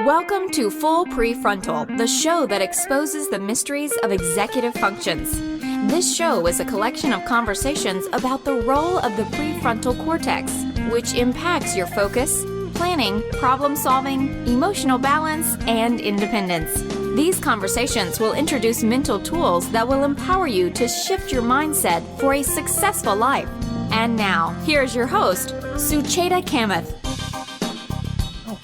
Welcome to Full Prefrontal, the show that exposes the mysteries of executive functions. This show is a collection of conversations about the role of the prefrontal cortex, which impacts your focus, planning, problem-solving, emotional balance, and independence. These conversations will introduce mental tools that will empower you to shift your mindset for a successful life. And now, here's your host, Sucheta Kamath.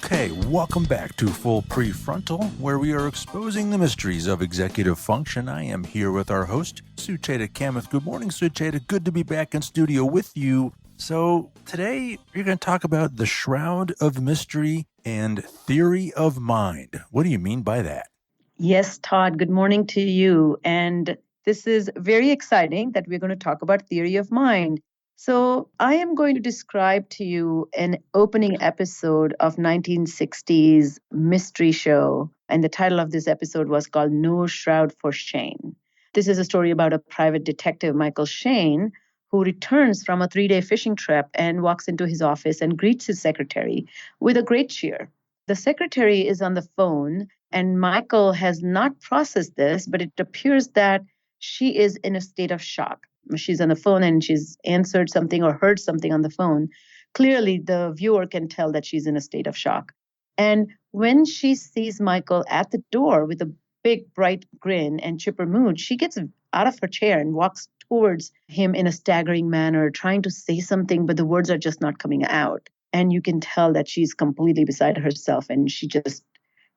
Okay, welcome back to Full Prefrontal, where we are exposing the mysteries of executive function. I am here with our host, Sucheta Kamath. Good morning, Sucheta. Good to be back in studio with you. So today, you're going to talk about the shroud of mystery and theory of mind. What do you mean by that? Yes, Todd, good morning to you. And this is very exciting that we're going to talk about theory of mind. So I am going to describe to you an opening episode of 1960s mystery show. And the title of this episode was called No Shroud for Shane. This is a story about a private detective, Michael Shane, who returns from a 3-day fishing trip and walks into his office and greets his secretary with a great cheer. The secretary is on the phone, and Michael has not processed this, but it appears that she is in a state of shock. She's on the phone and she's answered something or heard something on the phone. Clearly, the viewer can tell that she's in a state of shock. And when she sees Michael at the door with a big, bright grin and chipper mood, she gets out of her chair and walks towards him in a staggering manner, trying to say something, but the words are just not coming out. And you can tell that she's completely beside herself and she just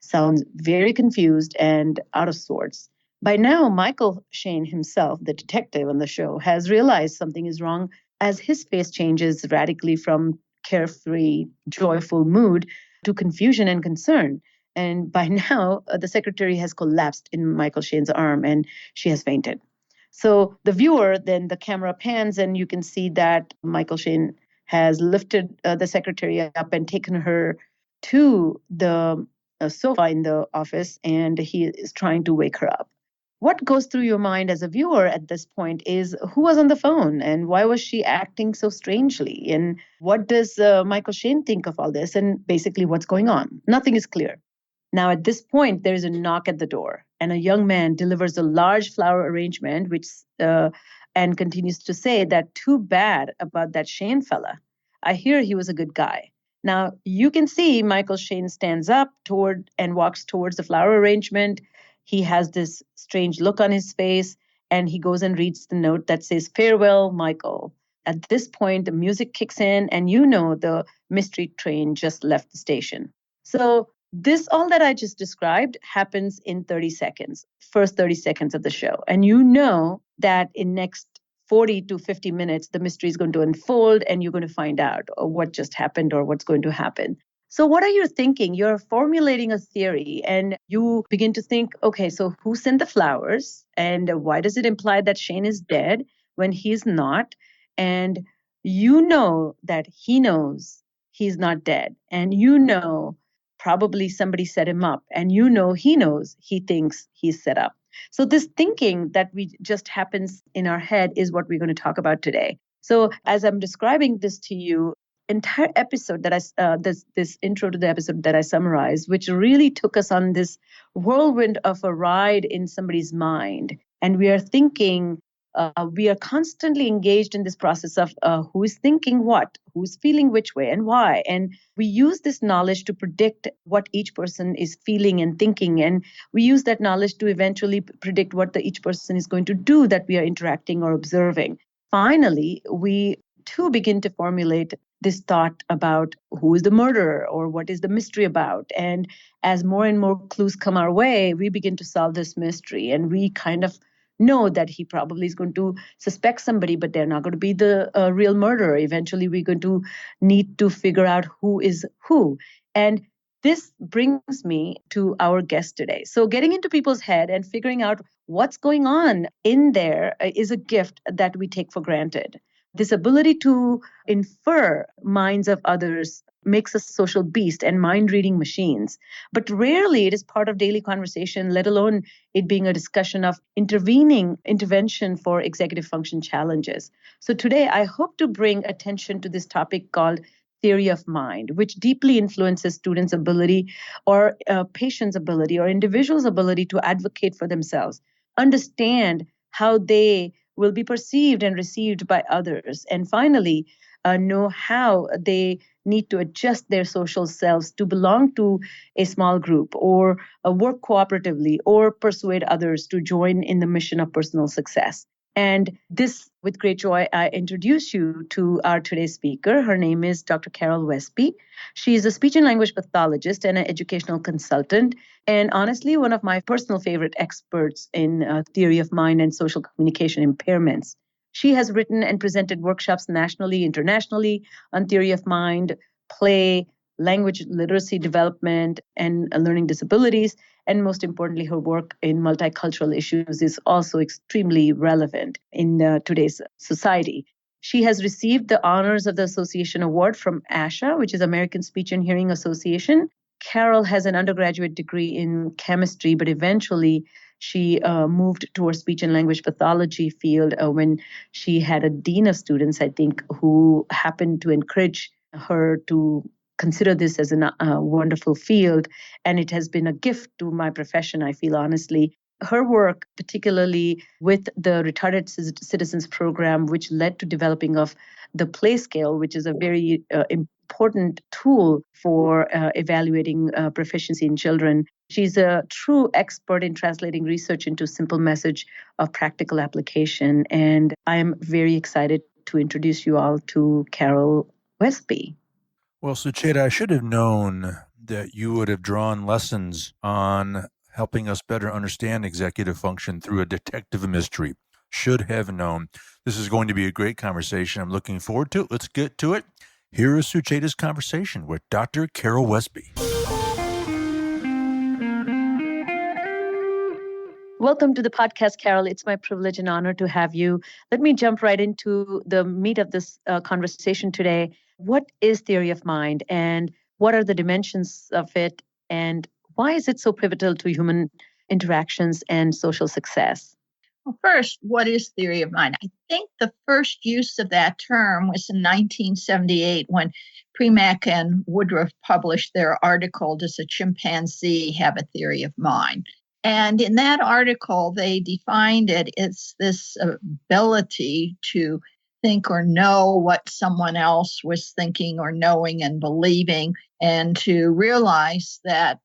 sounds very confused and out of sorts. By now, Michael Shane himself, the detective on the show, has realized something is wrong as his face changes radically from carefree, joyful mood to confusion and concern. And by now, the secretary has collapsed in Michael Shane's arm and she has fainted. So the viewer, then the camera pans and you can see that Michael Shane has lifted the secretary up and taken her to the sofa in the office, and he is trying to wake her up. What goes through your mind as a viewer at this point is who was on the phone and why was she acting so strangely? And what does Michael Shane think of all this? And basically what's going on? Nothing is clear. Now, at this point, there is a knock at the door and a young man delivers a large flower arrangement, which and continues to say that too bad about that Shane fella. I hear he was a good guy. Now, you can see Michael Shane stands up toward and walks towards the flower arrangement. He has this strange look on his face, and he goes and reads the note that says, "Farewell, Michael." At this point, the music kicks in, and you know the mystery train just left the station. So this, all that I just described, happens in 30 seconds, first 30 seconds of the show. And you know that in next 40 to 50 minutes, the mystery is going to unfold, and you're going to find out what just happened or what's going to happen. So what are you thinking? You're formulating a theory and you begin to think, okay, so who sent the flowers? And why does it imply that Shane is dead when he's not? And you know that he knows he's not dead. And you know probably somebody set him up. And you know he knows he thinks he's set up. So this thinking that we just happens in our head is what we're going to talk about today. So as I'm describing this to you, entire episode that this intro to the episode that I summarized, which really took us on this whirlwind of a ride in somebody's mind. And we are thinking, we are constantly engaged in this process of who is thinking what, who's feeling which way and why. And we use this knowledge to predict what each person is feeling and thinking. And we use that knowledge to eventually predict what each person is going to do that we are interacting or observing. Finally, we too begin to formulate this thought about who is the murderer or what is the mystery about. And as more and more clues come our way, we begin to solve this mystery. And we kind of know that he probably is going to suspect somebody, but they're not going to be the real murderer. Eventually, we're going to need to figure out who is who. And this brings me to our guest today. So getting into people's head and figuring out what's going on in there is a gift that we take for granted. This ability to infer minds of others makes us social beast and mind-reading machines. But rarely it is part of daily conversation, let alone it being a discussion of intervention for executive function challenges. So today I hope to bring attention to this topic called theory of mind, which deeply influences students' ability or patients' ability or individuals' ability to advocate for themselves, understand how they will be perceived and received by others, and finally, know how they need to adjust their social selves to belong to a small group or work cooperatively or persuade others to join in the mission of personal success. And this, with great joy, I introduce you to our today's speaker. Her name is Dr. Carol Westby. She is a speech and language pathologist and an educational consultant, and honestly, one of my personal favorite experts in theory of mind and social communication impairments. She has written and presented workshops nationally, internationally on theory of mind, play, language literacy development, and learning disabilities. And most importantly, her work in multicultural issues is also extremely relevant in today's society. She has received the honors of the Association Award from ASHA, which is American Speech and Hearing Association. Carol has an undergraduate degree in chemistry, but eventually she moved towards speech and language pathology field when she had a dean of students, I think, who happened to encourage her to consider this as a wonderful field. And it has been a gift to my profession, I feel honestly. Her work, particularly with the Retarded Citizens Program, which led to developing of the play scale, which is a very important tool for evaluating proficiency in children. She's a true expert in translating research into simple message of practical application. And I am very excited to introduce you all to Carol Westby. Well, Sucheta, I should have known that you would have drawn lessons on helping us better understand executive function through a detective mystery. Should have known. This is going to be a great conversation. I'm looking forward to it. Let's get to it. Here is Sucheta's conversation with Dr. Carol Westby. Welcome to the podcast, Carol. It's my privilege and honor to have you. Let me jump right into the meat of this conversation today. What is theory of mind, and what are the dimensions of it, and why is it so pivotal to human interactions and social success? Well, first, what is theory of mind? I think the first use of that term was in 1978 when Premack and Woodruff published their article, Does a Chimpanzee Have a Theory of Mind? And in that article, they defined it as this ability to think or know what someone else was thinking or knowing and believing, and to realize that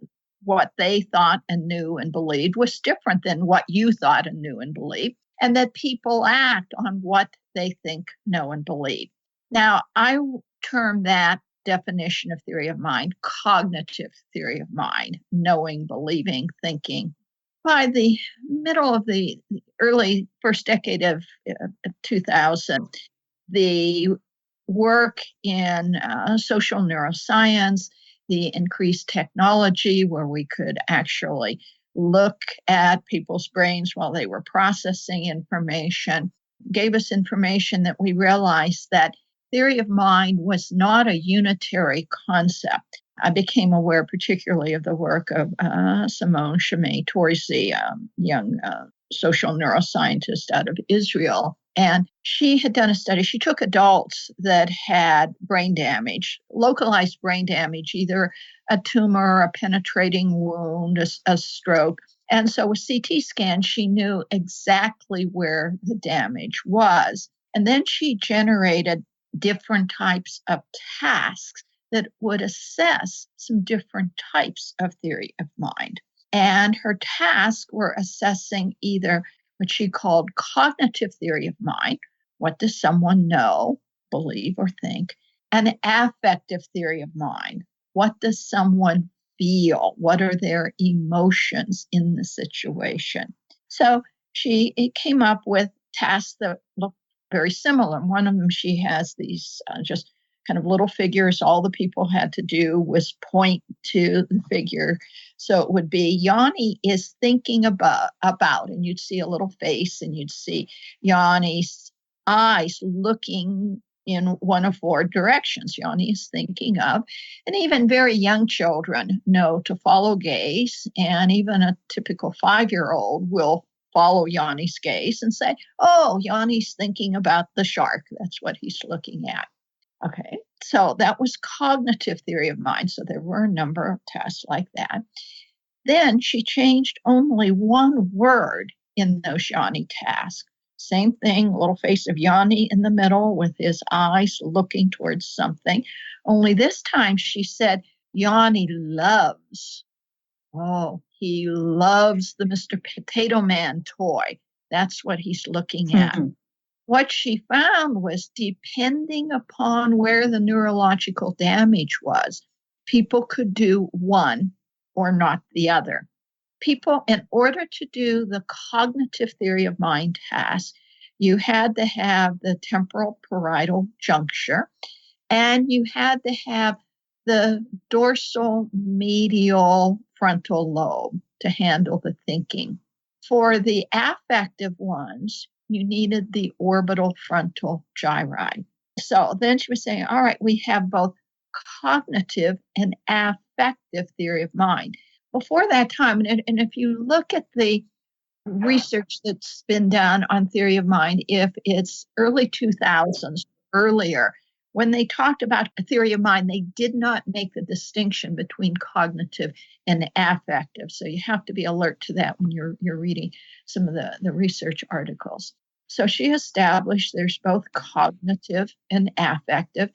what they thought and knew and believed was different than what you thought and knew and believed, and that people act on what they think, know, and believe. Now, I term that definition of theory of mind cognitive theory of mind, knowing, believing, thinking. By the middle of the early first decade of 2000, the work in social neuroscience, the increased technology where we could actually look at people's brains while they were processing information, gave us information that we realized that theory of mind was not a unitary concept. I became aware particularly of the work of Simone Chemay-Torsey, young social neuroscientist out of Israel. And she had done a study. She took adults that had brain damage, localized brain damage, either a tumor, a penetrating wound, a stroke. And so with CT scan, she knew exactly where the damage was. And then she generated different types of tasks that would assess some different types of theory of mind. And her tasks were assessing either what she called cognitive theory of mind, what does someone know, believe, or think, and affective theory of mind, what does someone feel, what are their emotions in the situation. So she came up with tasks that looked very similar. One of them, she has these just kind of little figures. All the people had to do was point to the figure. So it would be Yanni is thinking about, and you'd see a little face and you'd see Yanni's eyes looking in one of four directions. Yanni is thinking of, and even very young children know to follow gaze, and even a typical 5-year-old will follow Yanni's gaze and say, oh, Yanni's thinking about the shark. That's what he's looking at. Okay, So that was cognitive theory of mind. So there were a number of tests like that. Then she changed only one word in those Yanni tasks. Same thing, little face of Yanni in the middle with his eyes looking towards something. Only this time she said, Yanni loves. Oh, he loves the Mr. Potato Man toy. That's what he's looking at. What she found was, depending upon where the neurological damage was, people could do one or not the other. People, in order to do the cognitive theory of mind task, you had to have the temporal parietal juncture, and you had to have the dorsal medial frontal lobe to handle the thinking. For the affective ones, you needed the orbital frontal gyri. So then she was saying, all right, we have both cognitive and affective theory of mind. Before that time, and if you look at the research that's been done on theory of mind, if it's early 2000s, earlier, when they talked about a theory of mind, they did not make the distinction between cognitive and affective. So you have to be alert to that when you're reading some of the research articles. So she established there's both cognitive and affective,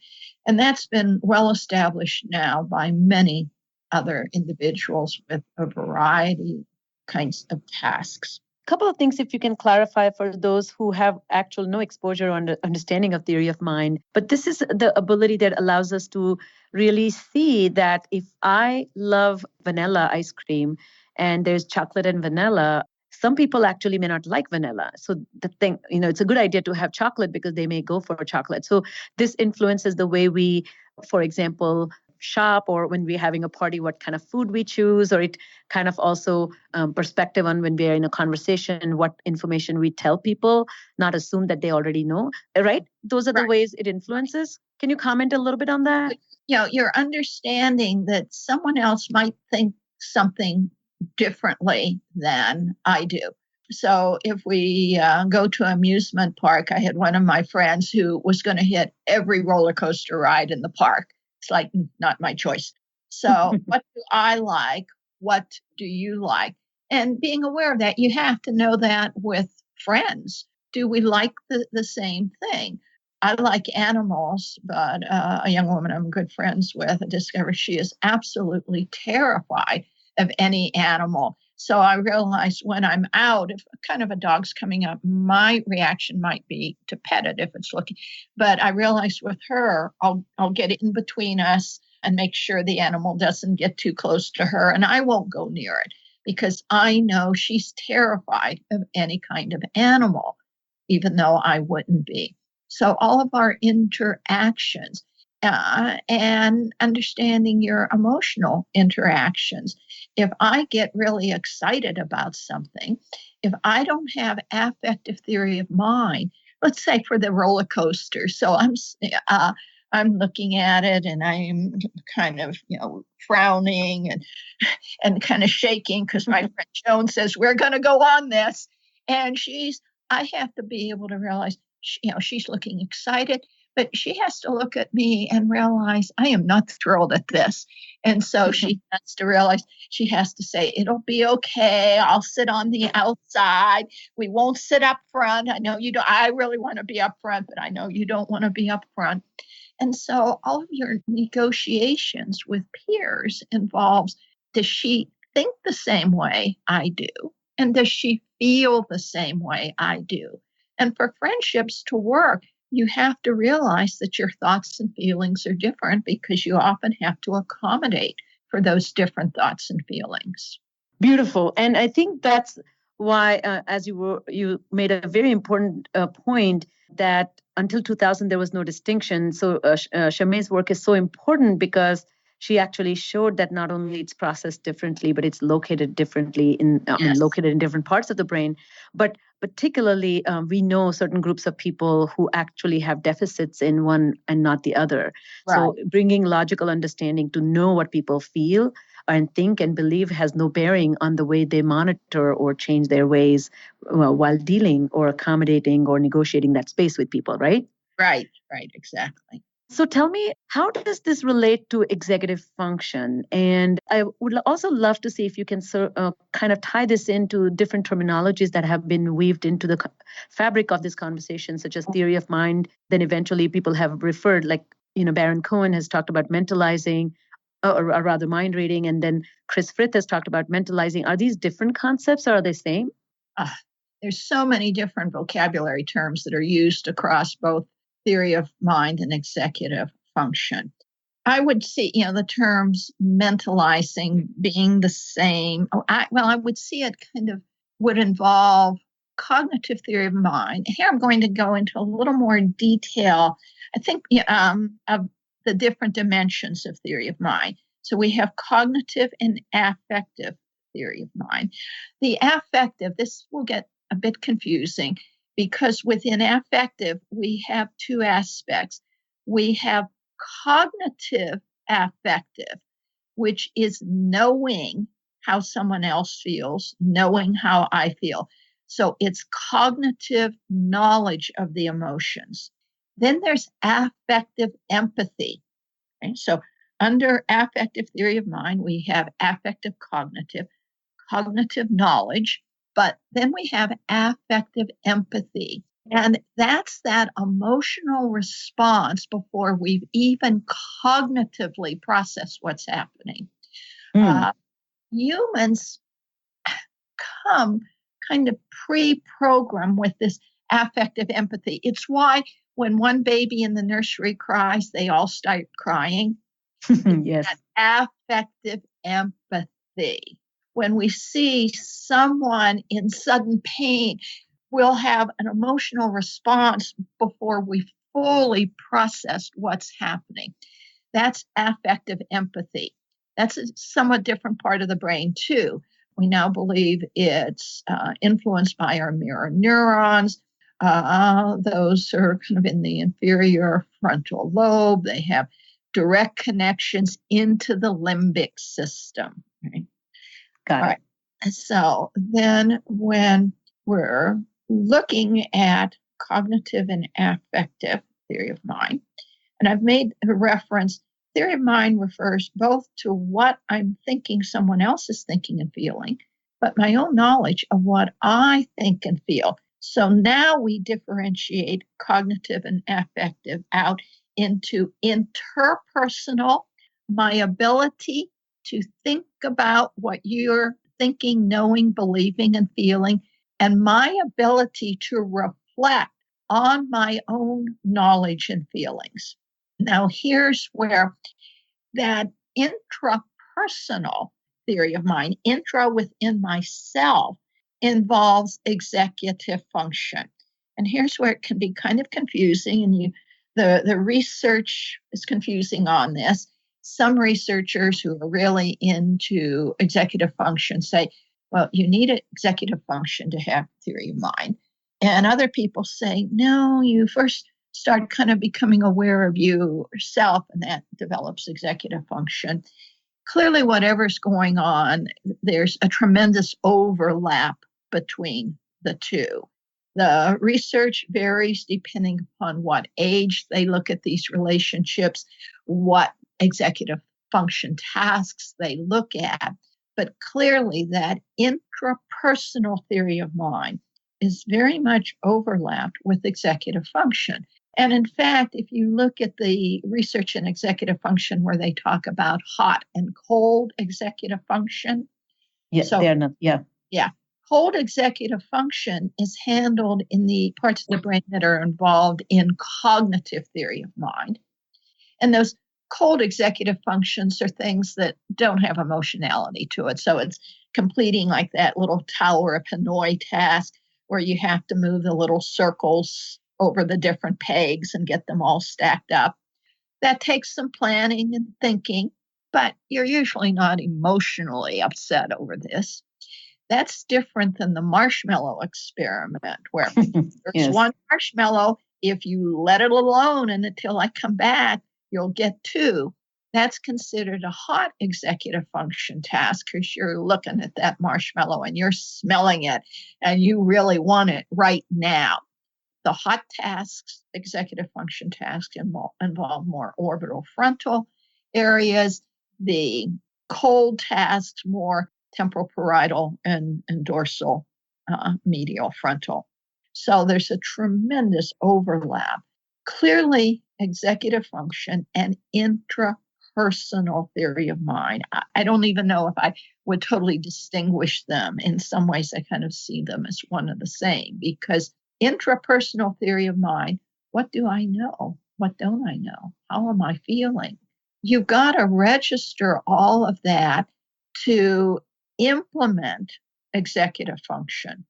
and that's been well established now by many other individuals with a variety kinds of tasks. Couple of things, if you can clarify for those who have actual no exposure or understanding of theory of mind. But this is the ability that allows us to really see that if I love vanilla ice cream and there's chocolate and vanilla, some people actually may not like vanilla. So the thing, it's a good idea to have chocolate because they may go for chocolate. So this influences the way we, for example, shop, or when we're having a party, what kind of food we choose, or it kind of also perspective on when we're in a conversation, what information we tell people, not assume that they already know, right? Those are the ways it influences. Can you comment a little bit on that? Your understanding that someone else might think something differently than I do. So if we go to an amusement park, I had one of my friends who was going to hit every roller coaster ride in the park. It's like, not my choice. So what do I like? What do you like? And being aware of that, you have to know that with friends. Do we like the same thing? I like animals, but a young woman I'm good friends with, I discovered she is absolutely terrified of any animal. So I realized when I'm out, if kind of a dog's coming up, my reaction might be to pet it if it's looking. But I realized with her, I'll get in between us and make sure the animal doesn't get too close to her, and I won't go near it because I know she's terrified of any kind of animal, even though I wouldn't be. So all of our interactions and understanding your emotional interactions. If I get really excited about something, if I don't have affective theory of mind, let's say for the roller coaster, so I'm looking at it and I'm kind of frowning and kind of shaking because my friend Joan says we're going to go on this, and I have to be able to realize she's looking excited. But she has to look at me and realize I am not thrilled at this. And so she has to realize, she has to say, it'll be okay. I'll sit on the outside. We won't sit up front. I know you don't. I really want to be up front, but I know you don't want to be up front. And so all of your negotiations with peers involves, does she think the same way I do? And does she feel the same way I do? And for friendships to work, you have to realize that your thoughts and feelings are different because you often have to accommodate for those different thoughts and feelings. Beautiful. And I think that's why, as you made a very important point, that until 2000, there was no distinction. So Shamay's work is so important because she actually showed that not only it's processed differently, but it's located differently located in different parts of the brain. But particularly, we know certain groups of people who actually have deficits in one and not the other. Right. So bringing logical understanding to know what people feel and think and believe has no bearing on the way they monitor or change their ways while dealing or accommodating or negotiating that space with people, right? Right, exactly. So tell me, how does this relate to executive function? And I would also love to see if you can kind of tie this into different terminologies that have been weaved into the fabric of this conversation, such as theory of mind. Then eventually people have referred, like, Baron Cohen has talked about mentalizing, or rather mind reading, and then Chris Frith has talked about mentalizing. Are these different concepts or are they same? There's so many different vocabulary terms that are used across both theory of mind and executive function. I would see, the terms mentalizing being the same. I would see it kind of would involve cognitive theory of mind. Here I'm going to go into a little more detail, I think, of the different dimensions of theory of mind. So we have cognitive and affective theory of mind. The affective, this will get a bit confusing because within affective, we have two aspects. We have cognitive affective, which is knowing how someone else feels, knowing how I feel. So it's cognitive knowledge of the emotions. Then there's affective empathy. Okay? So under affective theory of mind, we have affective cognitive knowledge, but then we have affective empathy. And that's that emotional response before we've even cognitively processed what's happening. Humans come kind of pre-programmed with this affective empathy. It's why when one baby in the nursery cries, they all start crying. Yes. That affective empathy. When we see someone in sudden pain, we'll have an emotional response before we've fully processed what's happening. That's affective empathy. That's a somewhat different part of the brain, too. We now believe it's influenced by our mirror neurons. Those are kind of in the inferior frontal lobe. They have direct connections into the limbic system. Right? Got it. So then when we're looking at cognitive and affective theory of mind, and I've made a reference, theory of mind refers both to what I'm thinking someone else is thinking and feeling, but my own knowledge of what I think and feel. So now we differentiate cognitive and affective out into interpersonal, my ability to think about what you're thinking, knowing, believing, and feeling, and my ability to reflect on my own knowledge and feelings. Now, here's where that intrapersonal theory of mind, intra within myself, involves executive function. And here's where it can be kind of confusing, and the research is confusing on this. Some researchers who are really into executive function say, well, you need an executive function to have theory of mind. And other people say, no, you first start kind of becoming aware of yourself, and that develops executive function. Clearly, whatever's going on, there's a tremendous overlap between the two. The research varies depending upon what age they look at these relationships, what executive function tasks they look at. But clearly, that intrapersonal theory of mind is very much overlapped with executive function. And in fact, if you look at the research in executive function where they talk about hot and cold executive function. Yes, they're not. Yeah. Yeah. Cold executive function is handled in the parts of the brain that are involved in cognitive theory of mind. And those cold executive functions are things that don't have emotionality to it. So it's completing like that little Tower of Hanoi task where you have to move the little circles over the different pegs and get them all stacked up. That takes some planning and thinking, but you're usually not emotionally upset over this. That's different than the marshmallow experiment, where there's Yes. one marshmallow. If you let it alone and until I come back, you'll get two. That's considered a hot executive function task because you're looking at that marshmallow and you're smelling it and you really want it right now. The hot tasks, executive function tasks, involve more orbital frontal areas. The cold tasks, more temporal parietal and dorsal medial frontal. So there's a tremendous overlap. Clearly, executive function and intrapersonal theory of mind. I don't even know if I would totally distinguish them. In some ways, I kind of see them as one and the same, because intrapersonal theory of mind, what do I know? What don't I know? How am I feeling? You've got to register all of that to implement executive function.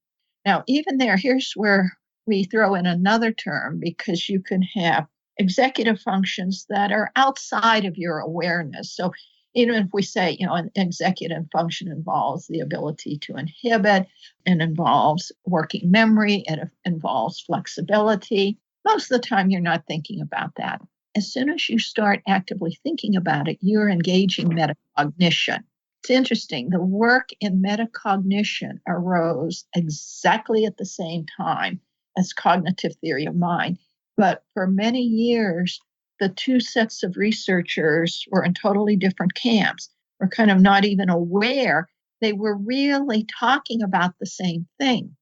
Now, even there, here's where we throw in another term, because you can have executive functions that are outside of your awareness. So even if we say, an executive function involves the ability to inhibit, and involves working memory, it involves flexibility, most of the time you're not thinking about that. As soon as you start actively thinking about it, you're engaging metacognition. It's interesting. The work in metacognition arose exactly at the same time as cognitive theory of mind. But for many years, the two sets of researchers were in totally different camps, were kind of not even aware they were really talking about the same thing.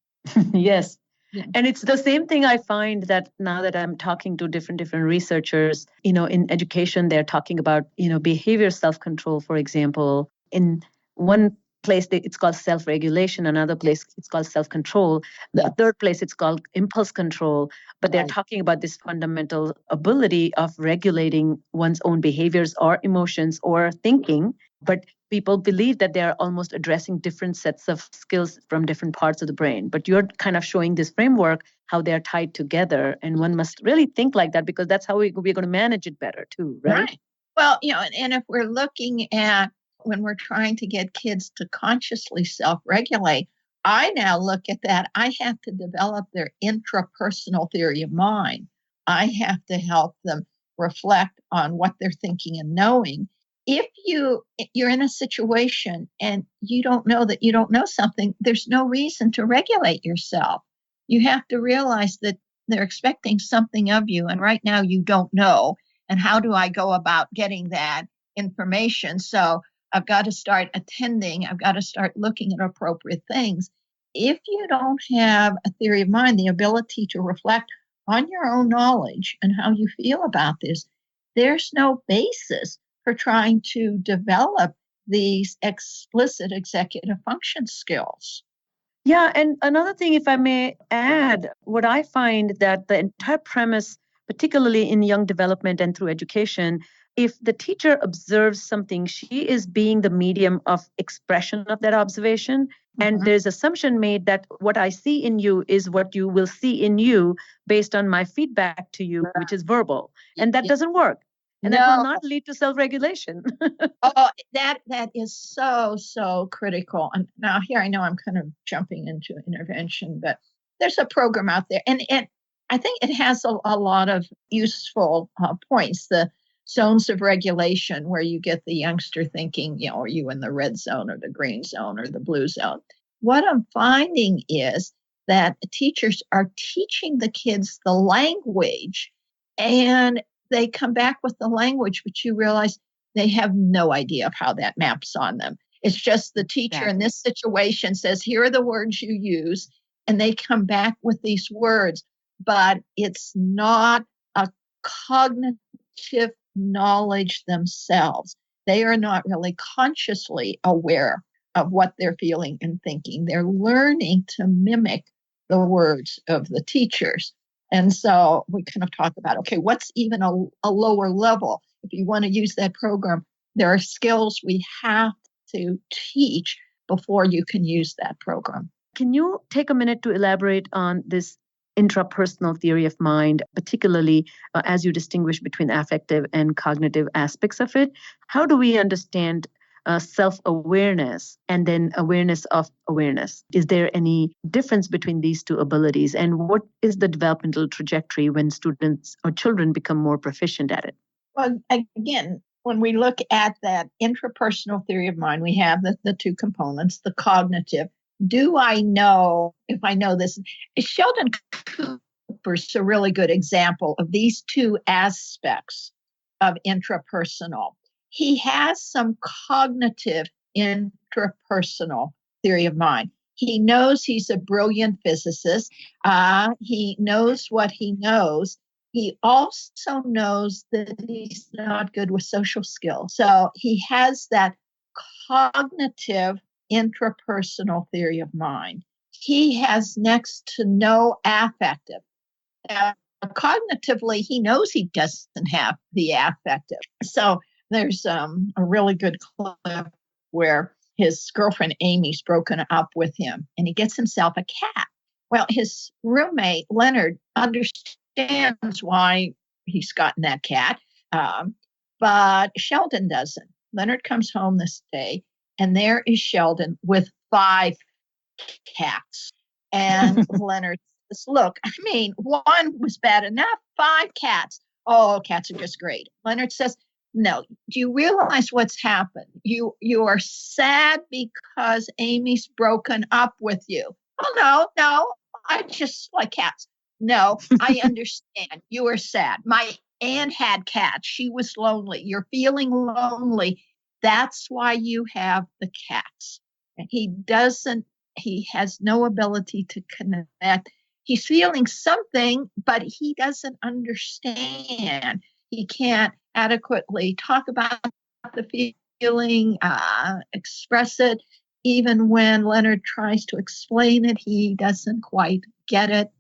Yes. Yeah. And it's the same thing I find that now that I'm talking to different researchers, in education, they're talking about, behavior self-control, for example. In one place, it's called self-regulation. Another place, it's called self-control. The third place, it's called impulse control. But they're talking about this fundamental ability of regulating one's own behaviors or emotions or thinking. But people believe that they are almost addressing different sets of skills from different parts of the brain. But you're kind of showing this framework, how they're tied together. And one must really think like that, because that's how we're going to manage it better too, right? Well, and if we're looking at when we're trying to get kids to consciously self-regulate, I now look at that. I have to develop their intrapersonal theory of mind. I have to help them reflect on what they're thinking and knowing. If you're in a situation and you don't know that you don't know something, there's no reason to regulate yourself. You have to realize that they're expecting something of you, and right now you don't know. And how do I go about getting that information? So I've got to start attending. I've got to start looking at appropriate things. If you don't have a theory of mind, the ability to reflect on your own knowledge and how you feel about this, there's no basis for trying to develop these explicit executive function skills. Yeah. And another thing, if I may add, what I find that the entire premise, particularly in young development and through education, if the teacher observes something, she is being the medium of expression of that observation. Mm-hmm. And there's assumption made that what I see in you is what you will see in you based on my feedback to you, which is verbal. And that doesn't work. And that will not lead to self-regulation. That is so critical. And now here I know I'm kind of jumping into intervention, but there's a program out there. And I think it has a lot of useful points. The zones of regulation, where you get the youngster thinking, are you in the red zone or the green zone or the blue zone? What I'm finding is that teachers are teaching the kids the language, and they come back with the language, but you realize they have no idea of how that maps on them. It's just the teacher in this situation says, here are the words you use, and they come back with these words, but it's not a cognitive knowledge themselves. They are not really consciously aware of what they're feeling and thinking. They're learning to mimic the words of the teachers. And so we kind of talk about, okay, what's even a lower level? If you want to use that program, there are skills we have to teach before you can use that program. Can you take a minute to elaborate on this intrapersonal theory of mind, particularly as you distinguish between affective and cognitive aspects of it? How do we understand self-awareness and then awareness of awareness? Is there any difference between these two abilities? And what is the developmental trajectory when students or children become more proficient at it? Well, again, when we look at that intrapersonal theory of mind, we have the two components, the cognitive. Do I know, if I know this? Sheldon Cooper's a really good example of these two aspects of intrapersonal. He has some cognitive intrapersonal theory of mind. He knows he's a brilliant physicist. He knows what he knows. He also knows that he's not good with social skills. So he has that cognitive intrapersonal theory of mind. He has next to no affective. Now, cognitively, he knows he doesn't have the affective. So there's a really good clip where his girlfriend Amy's broken up with him and he gets himself a cat. Well, his roommate Leonard understands why he's gotten that cat, but Sheldon doesn't. Leonard comes home this day and there is Sheldon with 5 cats. And Leonard says, look, I mean, 1 was bad enough, 5 cats. Oh, cats are just great. Leonard says, no, do you realize what's happened? You are sad because Amy's broken up with you. Oh, no, I just like cats. No, I understand. You are sad. My aunt had cats. She was lonely. You're feeling lonely. That's why you have the cats. He has no ability to connect. He's feeling something, but he doesn't understand. He can't adequately talk about the feeling, express it. Even when Leonard tries to explain it, he doesn't quite get it.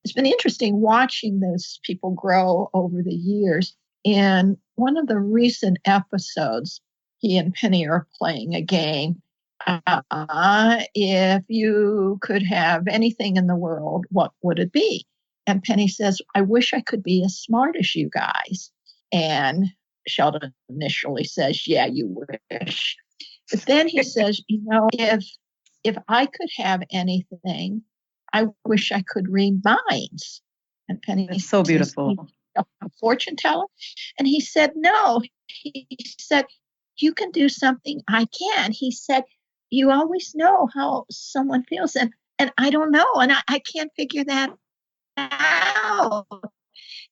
It's been interesting watching those people grow over the years. In one of the recent episodes, he and Penny are playing a game. If you could have anything in the world, what would it be? And Penny says, I wish I could be as smart as you guys. And Sheldon initially says, yeah, you wish. But then he says, if I could have anything, I wish I could read minds. And Penny That's so beautiful. A fortune teller. And he said, no. He said, you can do something I can. He said, you always know how someone feels. And I don't know. And I can't figure that out.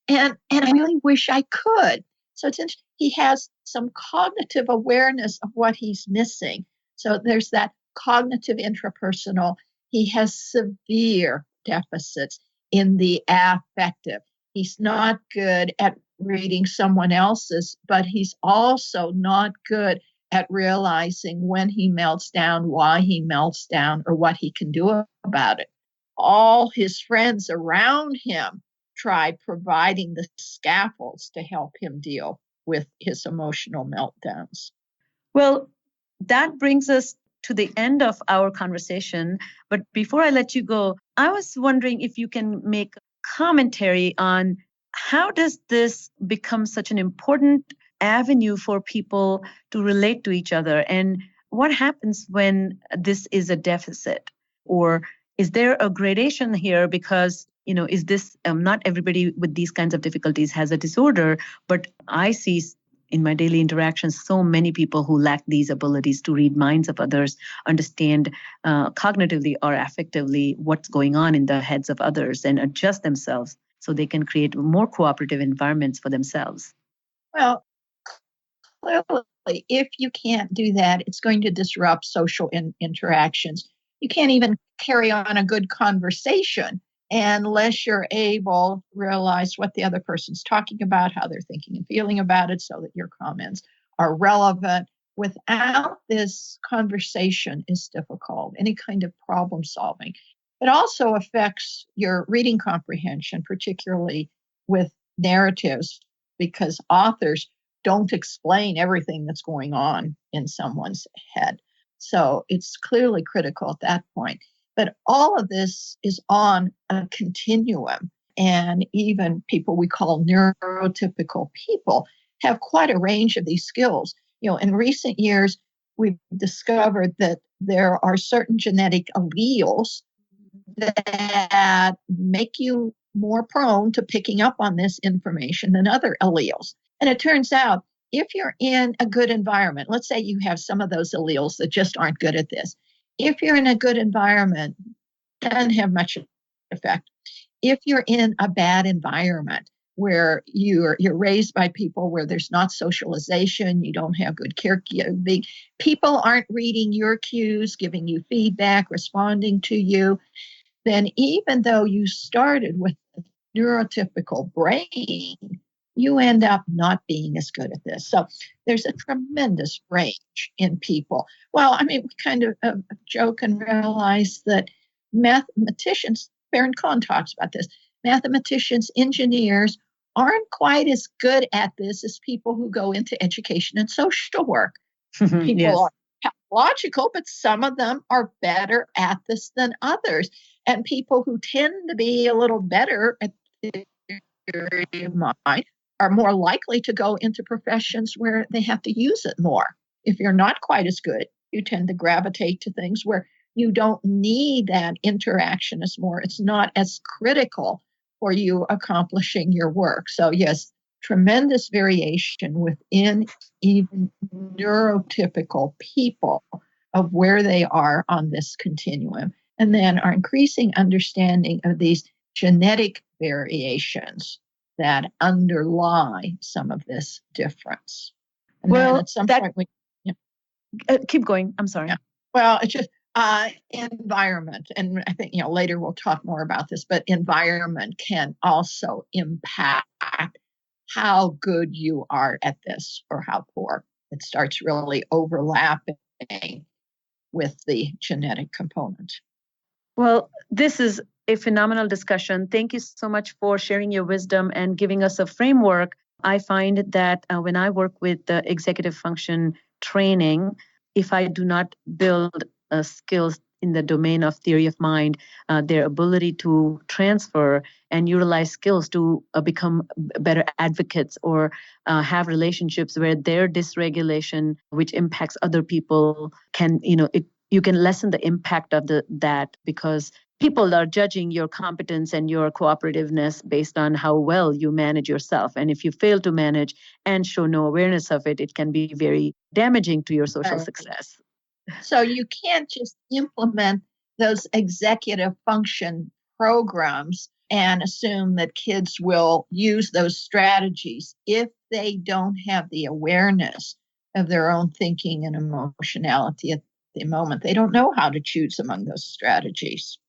And I really wish I could. So it's interesting. He has some cognitive awareness of what he's missing. So there's that cognitive intrapersonal. He has severe deficits in the affective. He's not good at reading someone else's, but he's also not good at realizing when he melts down, why he melts down, or what he can do about it. All his friends around him try providing the scaffolds to help him deal with his emotional meltdowns. Well, that brings us to the end of our conversation. But before I let you go, I was wondering if you can make commentary on how does this become such an important avenue for people to relate to each other, and what happens when this is a deficit? Or is there a gradation here? Because is this not everybody with these kinds of difficulties has a disorder, but I see in my daily interactions so many people who lack these abilities to read minds of others, understand cognitively or affectively what's going on in the heads of others, and adjust themselves so they can create more cooperative environments for themselves. Well, clearly, if you can't do that, it's going to disrupt social interactions. You can't even carry on a good conversation unless you're able to realize what the other person's talking about, how they're thinking and feeling about it, so that your comments are relevant. Without this, conversation is difficult, any kind of problem solving. It also affects your reading comprehension, particularly with narratives, because authors don't explain everything that's going on in someone's head. So it's clearly critical at that point. But all of this is on a continuum. And even people we call neurotypical people have quite a range of these skills. In recent years, we've discovered that there are certain genetic alleles that make you more prone to picking up on this information than other alleles. And it turns out, if you're in a good environment, let's say you have some of those alleles that just aren't good at this. If you're in a good environment, it doesn't have much effect. if you're in a bad environment where you're raised by people where there's not socialization, you don't have good caregiving, people aren't reading your cues, giving you feedback, responding to you, then even though you started with a neurotypical brain, you end up not being as good at this. So there's a tremendous range in people. Well, I mean, we kind of joke and realize that mathematicians, Baron Cohn talks about this, mathematicians, engineers aren't quite as good at this as people who go into education and social work. People Yes. are pathological, but some of them are better at this than others. And people who tend to be a little better at the theory of mind are more likely to go into professions where they have to use it more. If you're not quite as good, you tend to gravitate to things where you don't need that interaction as more. It's not as critical for you accomplishing your work. So yes, tremendous variation within even neurotypical people of where they are on this continuum. And then our increasing understanding of these genetic variations that underlie some of this difference. And Well, then at some point we keep going. I'm sorry. Yeah. Well, it's just environment. And I think, later we'll talk more about this, but environment can also impact how good you are at this or how poor. It starts really overlapping with the genetic component. Well, this is a phenomenal discussion. Thank you so much for sharing your wisdom and giving us a framework. I find that when I work with the executive function training, if I do not build skills in the domain of theory of mind, their ability to transfer and utilize skills to become better advocates or have relationships where their dysregulation, which impacts other people, can, you can lessen the impact of that because people are judging your competence and your cooperativeness based on how well you manage yourself. And if you fail to manage and show no awareness of it, it can be very damaging to your social success. So you can't just implement those executive function programs and assume that kids will use those strategies if they don't have the awareness of their own thinking and emotionality at the moment. They don't know how to choose among those strategies.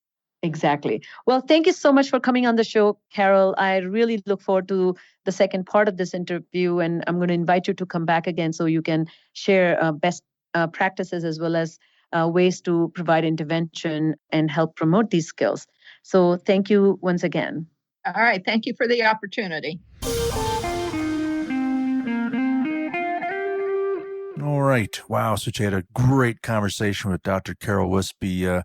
Exactly. Well, thank you so much for coming on the show, Carol. I really look forward to the second part of this interview, and I'm going to invite you to come back again so you can share best practices as well as ways to provide intervention and help promote these skills. So thank you once again. All right. Thank you for the opportunity. All right. Wow. So you had a great conversation with Dr. Carol Westby.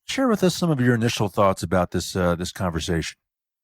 Share with us some of your initial thoughts about this conversation.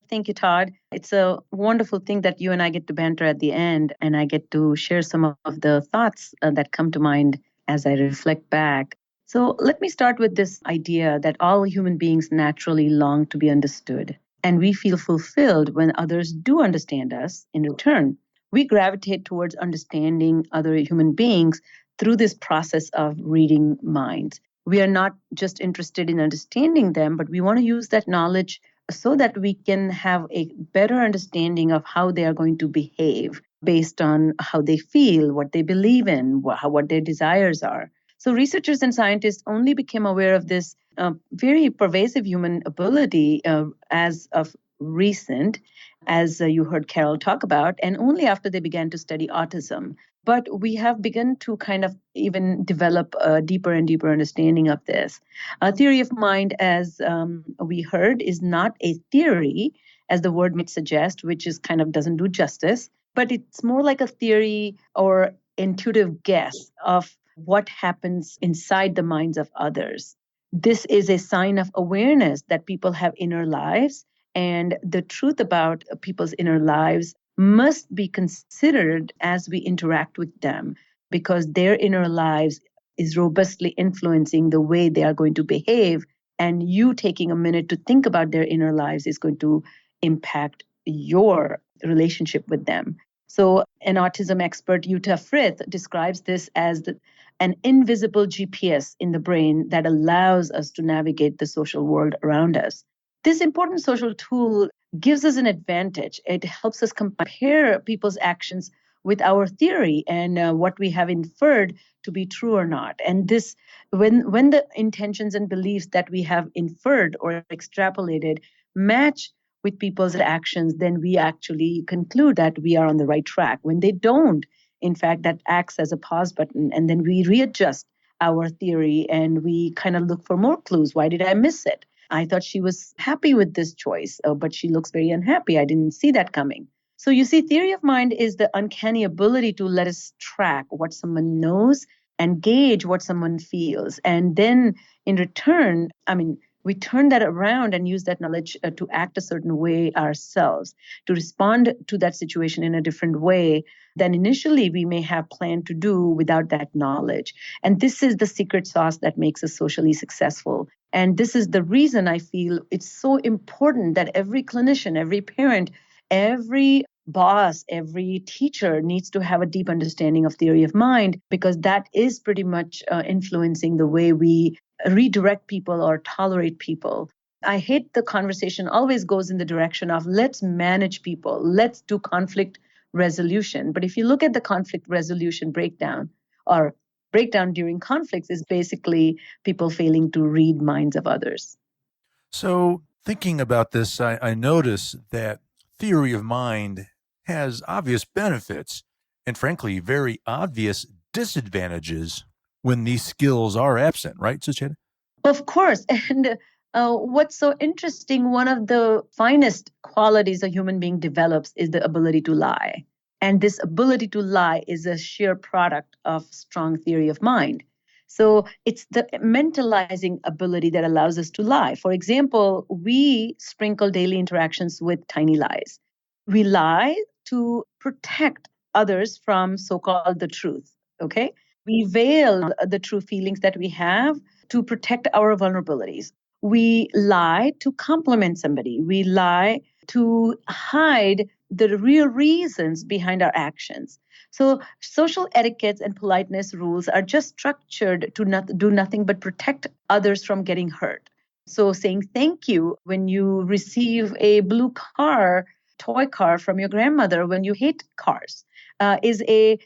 Thank you, Todd. It's a wonderful thing that you and I get to banter at the end, and I get to share some of the thoughts that come to mind as I reflect back. So let me start with this idea that all human beings naturally long to be understood, and we feel fulfilled when others do understand us in return. We gravitate towards understanding other human beings through this process of reading minds. We are not just interested in understanding them, but we want to use that knowledge so that we can have a better understanding of how they are going to behave based on how they feel, what they believe in, what their desires are. So researchers and scientists only became aware of this very pervasive human ability as of recent, as you heard Carol talk about, and only after they began to study autism. But we have begun to kind of even develop a deeper and deeper understanding of this. A theory of mind, as we heard, is not a theory, as the word might suggest, which is kind of doesn't do justice, but it's more like a theory or intuitive guess of what happens inside the minds of others. This is a sign of awareness that people have inner lives, and the truth about people's inner lives must be considered as we interact with them, because their inner lives is robustly influencing the way they are going to behave. And you taking a minute to think about their inner lives is going to impact your relationship with them. So an autism expert, Uta Frith, describes this as an invisible GPS in the brain that allows us to navigate the social world around us. This important social tool gives us an advantage. It helps us compare people's actions with our theory and what we have inferred to be true or not. And this, when the intentions and beliefs that we have inferred or extrapolated match with people's actions, then we actually conclude that we are on the right track. When they don't, in fact, that acts as a pause button, and then we readjust our theory and we kind of look for more clues. Why did I miss it? I thought she was happy with this choice, but she looks very unhappy. I didn't see that coming. So you see, theory of mind is the uncanny ability to let us track what someone knows and gauge what someone feels. And then in return, we turn that around and use that knowledge to act a certain way ourselves, to respond to that situation in a different way than initially we may have planned to do without that knowledge. And this is the secret sauce that makes us socially successful. And this is the reason I feel it's so important that every clinician, every parent, every boss, every teacher needs to have a deep understanding of theory of mind, because that is pretty much influencing the way we redirect people or tolerate people. I hate the conversation always goes in the direction of let's manage people, let's do conflict resolution. But if you look at the conflict resolution breakdown, or breakdown during conflicts is basically people failing to read minds of others. So thinking about this, I notice that theory of mind has obvious benefits and frankly, very obvious disadvantages when these skills are absent, right, Sucheta? Of course. And what's so interesting, one of the finest qualities a human being develops is the ability to lie. And this ability to lie is a sheer product of strong theory of mind. So it's the mentalizing ability that allows us to lie. For example, we sprinkle daily interactions with tiny lies. We lie to protect others from so-called the truth, okay? We veil the true feelings that we have to protect our vulnerabilities. We lie to compliment somebody. We lie to hide the real reasons behind our actions. So social etiquettes and politeness rules are just structured to do nothing but protect others from getting hurt. So saying thank you when you receive a blue car, toy car from your grandmother when you hate cars is a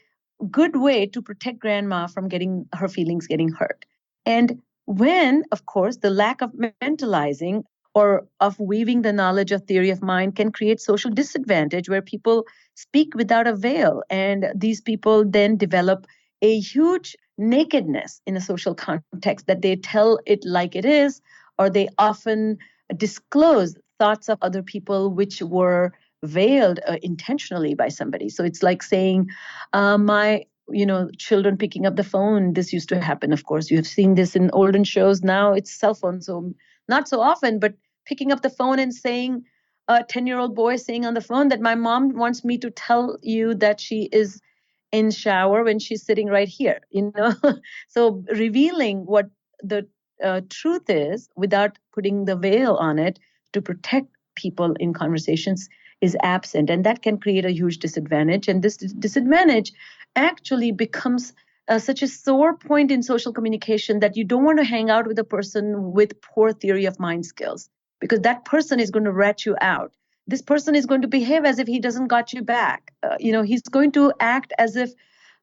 good way to protect grandma from getting her feelings getting hurt. And when, of course, the lack of mentalizing or of weaving the knowledge of theory of mind can create social disadvantage where people speak without a veil. And these people then develop a huge nakedness in a social context that they tell it like it is, or they often disclose thoughts of other people which were veiled intentionally by somebody. So it's like saying, my children picking up the phone. This used to happen, of course. You have seen this in olden shows. Now it's cell phones, so not so often, but picking up the phone and saying, a 10-year-old boy saying on the phone that my mom wants me to tell you that she is in shower when she's sitting right here, So revealing what the truth is without putting the veil on it to protect people in conversations is absent. And that can create a huge disadvantage. And this disadvantage actually becomes such a sore point in social communication that you don't want to hang out with a person with poor theory of mind skills, because that person is going to rat you out. This person is going to behave as if he doesn't got you back. He's going to act as if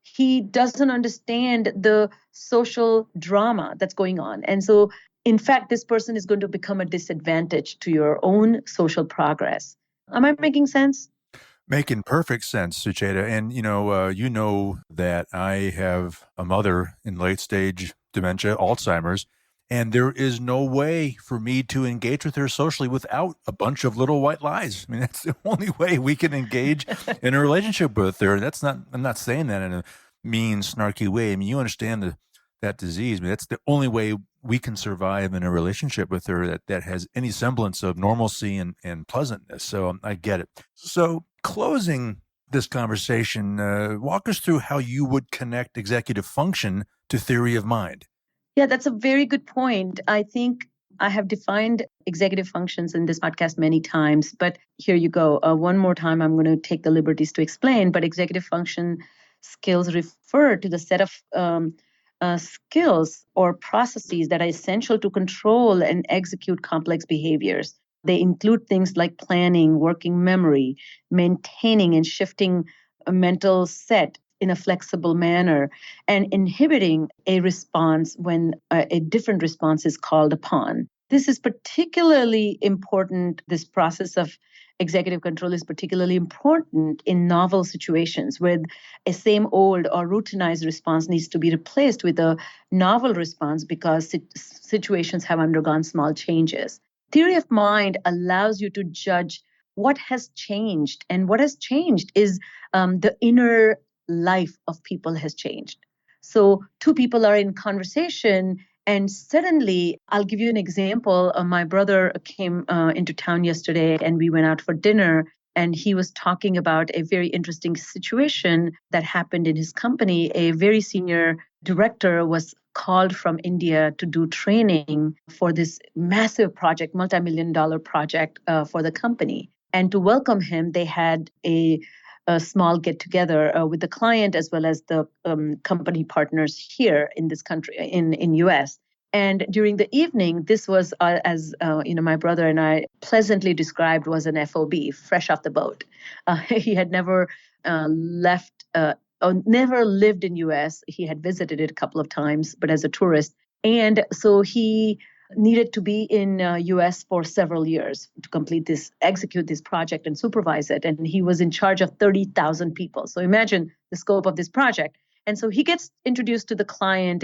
he doesn't understand the social drama that's going on. And so, in fact, this person is going to become a disadvantage to your own social progress. Am I making sense? Making perfect sense, Sucheta. And, you know that I have a mother in late stage dementia, Alzheimer's, and there is no way for me to engage with her socially without a bunch of little white lies. I mean, that's the only way we can engage in a relationship with her. I'm not saying that in a mean, snarky way. I mean, you understand that disease. I mean, that's the only way we can survive in a relationship with her that has any semblance of normalcy and pleasantness. So I get it. So closing this conversation, walk us through how you would connect executive function to theory of mind. Yeah, that's a very good point. I think I have defined executive functions in this podcast many times, but here you go. One more time, I'm going to take the liberties to explain, but executive function skills refer to the set of skills or processes that are essential to control and execute complex behaviors. They include things like planning, working memory, maintaining and shifting a mental set in a flexible manner, and inhibiting a response when a different response is called upon. This is particularly important. This process of executive control is particularly important in novel situations where a same old or routinized response needs to be replaced with a novel response because situations have undergone small changes. Theory of mind allows you to judge what has changed. And what has changed is the inner life of people has changed. So two people are in conversation and suddenly, I'll give you an example. My brother came into town yesterday and we went out for dinner. And he was talking about a very interesting situation that happened in his company. A very senior director was called from India to do training for this massive project, multi-million-dollar project for the company. And to welcome him, they had a small get-together with the client as well as the company partners here in this country, in US. And during the evening, this was, as my brother and I pleasantly described, was an FOB, fresh off the boat. He had never never lived in US. He had visited it a couple of times, but as a tourist. And so he needed to be in US for several years to execute this project and supervise it. And he was in charge of 30,000 people. So imagine the scope of this project. And so he gets introduced to the client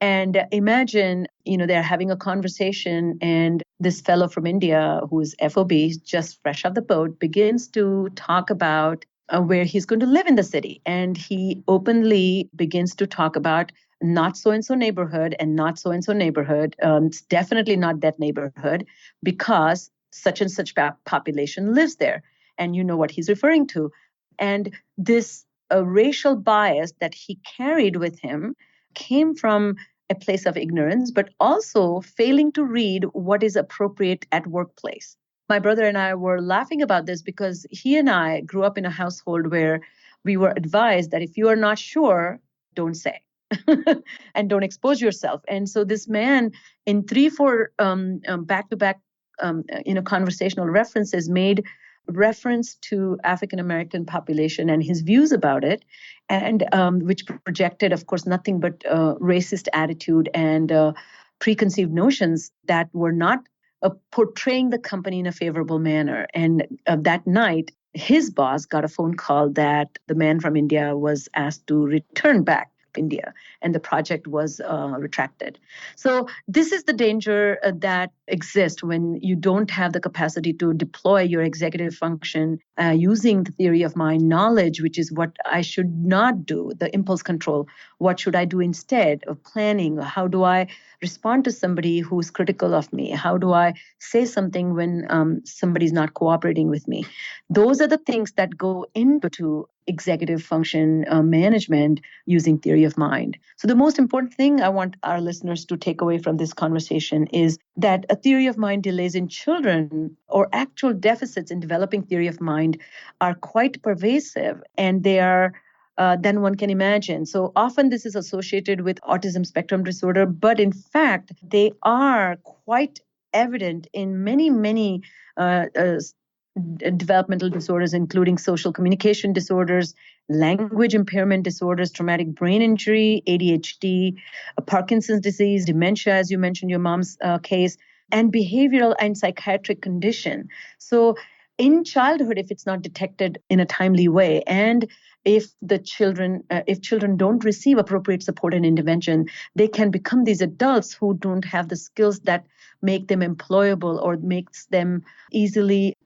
and imagine, they're having a conversation and this fellow from India who's FOB, just fresh off the boat, begins to talk about where he's going to live in the city. And he openly begins to talk about not so-and-so neighborhood and not so-and-so neighborhood. It's definitely not that neighborhood because such and such population lives there. And you know what he's referring to. And this racial bias that he carried with him came from a place of ignorance, but also failing to read what is appropriate at workplace. My brother and I were laughing about this because he and I grew up in a household where we were advised that if you are not sure, don't say. And don't expose yourself. And so this man, in 3-4 back-to-back conversational references, made reference to African American population and his views about it, and which projected, of course, nothing but racist attitude and preconceived notions that were not portraying the company in a favorable manner. And that night, his boss got a phone call that the man from India was asked to return back to India, and the project was retracted. So this is the danger that exists when you don't have the capacity to deploy your executive function using the theory of mind knowledge, which is what I should not do, the impulse control. What should I do instead of planning? How do I respond to somebody who's critical of me? How do I say something when somebody's not cooperating with me? Those are the things that go into executive function management using theory of mind. So the most important thing I want our listeners to take away from this conversation is that a theory of mind delays in children or actual deficits in developing theory of mind are quite pervasive, and they are than one can imagine. So often this is associated with autism spectrum disorder, but in fact, they are quite evident in many developmental disorders, including social communication disorders, language impairment disorders, traumatic brain injury, ADHD, Parkinson's disease, dementia, as you mentioned, your mom's case, and behavioral and psychiatric condition. So in childhood, if it's not detected in a timely way, and if children don't receive appropriate support and intervention, they can become these adults who don't have the skills that make them employable or makes them easily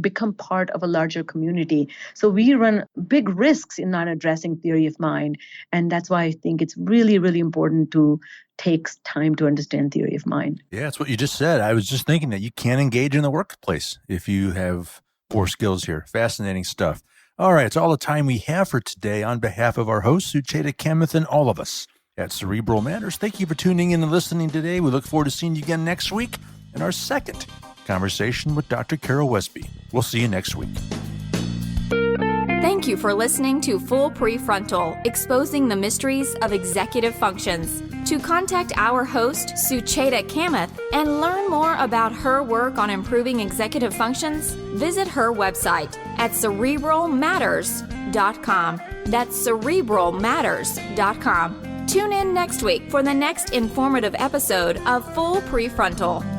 become part of a larger community. So we run big risks in not addressing theory of mind. And that's why I think it's really, really important to take time to understand theory of mind. Yeah, that's what you just said. I was just thinking that you can't engage in the workplace if you have poor skills here. Fascinating stuff. All right, it's all the time we have for today. On behalf of our host, Sucheta Kamath, and all of us at Cerebral Matters, thank you for tuning in and listening today. We look forward to seeing you again next week in our second conversation with Dr. Carol Westby. We'll see you next week. Thank you for listening to Full Prefrontal, Exposing the Mysteries of Executive Functions. To contact our host, Sucheta Kamath, and learn more about her work on improving executive functions, visit her website at cerebralmatters.com. That's cerebralmatters.com. Tune in next week for the next informative episode of Full Prefrontal.